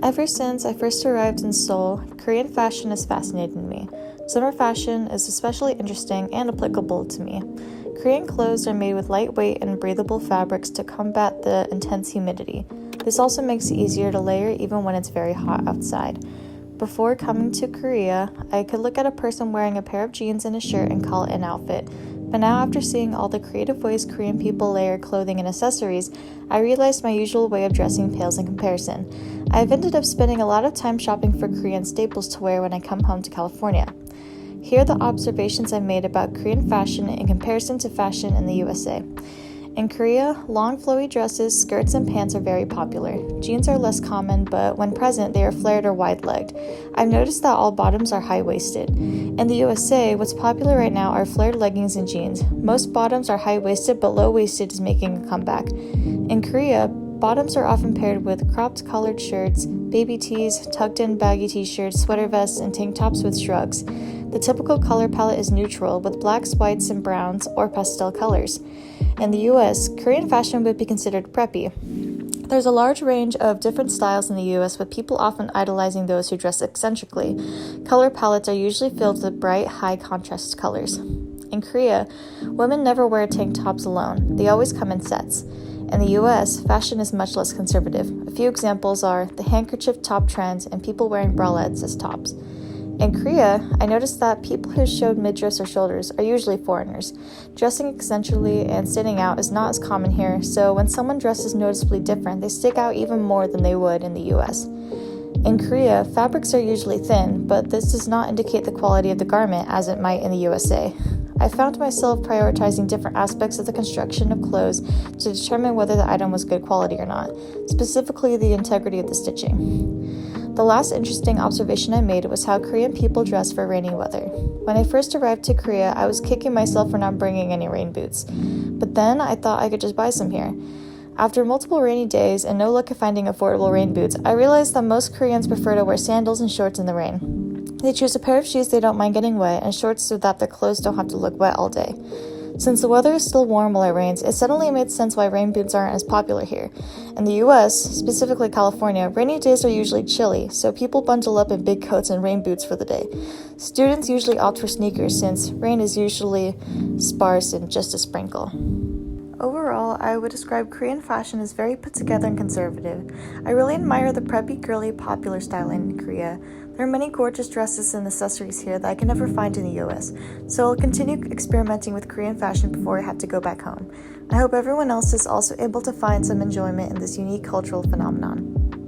Ever since I first arrived in Seoul, Korean fashion has fascinated me. Summer fashion is especially interesting and applicable to me. Korean clothes are made with lightweight and breathable fabrics to combat the intense humidity. This also makes it easier to layer even when it's very hot outside. Before coming to Korea, I could look at a person wearing a pair of jeans and a shirt and call it an outfit. But now, after seeing all the creative ways Korean people layer clothing and accessories, I realized my usual way of dressing pales in comparison. I've ended up spending a lot of time shopping for Korean staples to wear when I come home to California. Here are the observations I've made about Korean fashion in comparison to fashion in the USA. In Korea, long flowy dresses, skirts, and pants are very popular. Jeans are less common, but when present, they are flared or wide-legged. I've noticed that all bottoms are high-waisted. In the USA, what's popular right now are flared leggings and jeans. Most bottoms are high-waisted, but low-waisted is making a comeback. In Korea, bottoms are often paired with cropped collared shirts, baby tees, tucked-in baggy t-shirts, sweater vests, and tank tops with shrugs. The typical color palette is neutral, with blacks, whites, and browns, or pastel colors. In the US, Korean fashion would be considered preppy. There's a large range of different styles in the US, with people often idolizing those who dress eccentrically. Color palettes are usually filled with bright, high-contrast colors. In Korea, women never wear tank tops alone. They always come in sets. In the US, fashion is much less conservative. A few examples are the handkerchief top trend and people wearing bralettes as tops. In Korea, I noticed that people who showed midriffs or shoulders are usually foreigners. Dressing eccentrically and standing out is not as common here, so when someone dresses noticeably different, they stick out even more than they would in the US. In Korea, fabrics are usually thin, but this does not indicate the quality of the garment as it might in the USA. I found myself prioritizing different aspects of the construction of clothes to determine whether the item was good quality or not, specifically the integrity of the stitching. The last interesting observation I made was how Korean people dress for rainy weather. When I first arrived to Korea, I was kicking myself for not bringing any rain boots. But then I thought I could just buy some here. After multiple rainy days and no luck of finding affordable rain boots, I realized that most Koreans prefer to wear sandals and shorts in the rain. They choose a pair of shoes they don't mind getting wet and shorts so that their clothes don't have to look wet all day. Since the weather is still warm while it rains, it suddenly made sense why rain boots aren't as popular here. In the US, specifically California, rainy days are usually chilly, so people bundle up in big coats and rain boots for the day. Students usually opt for sneakers since rain is usually sparse and just a sprinkle. Overall, I would describe Korean fashion as very put together and conservative. I really admire the preppy, girly, popular style in Korea. There are many gorgeous dresses and accessories here that I can never find in the US, so I'll continue experimenting with Korean fashion before I have to go back home. I hope everyone else is also able to find some enjoyment in this unique cultural phenomenon.